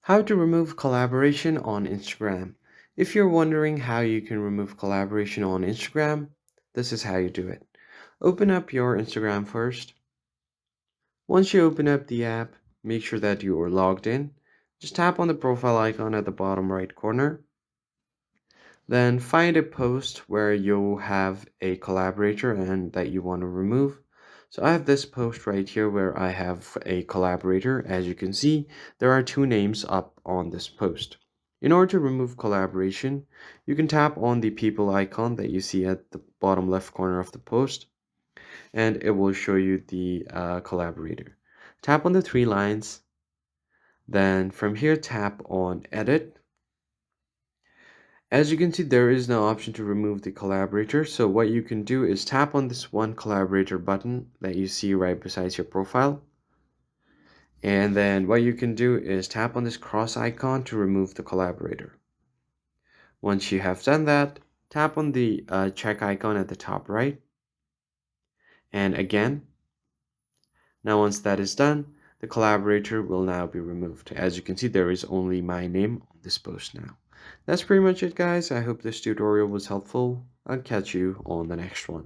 How to remove collaboration on Instagram. If you're wondering how you can remove collaboration on Instagram, this is how you do it. Open up your Instagram first. Once you open up the app, make sure that you are logged in. Just tap on the profile icon at the bottom right corner. Then find a post where you have a collaborator and that you want to remove. So I have this post right here where I have a collaborator. As you can see, there are two names up on this post. In order to remove collaboration, you can tap on the people icon that you see at the bottom left corner of the post, and it will show you the collaborator. Tap on the three lines, then from here tap on edit. As you can see, there is no option to remove the collaborator. So what you can do is tap on this one collaborator button that you see right beside your profile. And then what you can do is tap on this cross icon to remove the collaborator. Once you have done that, tap on the check icon at the top right. And again, now once that is done, the collaborator will now be removed. As you can see, there is only my name on this post now. That's pretty much it, guys. I hope this tutorial was helpful. I'll catch you on the next one.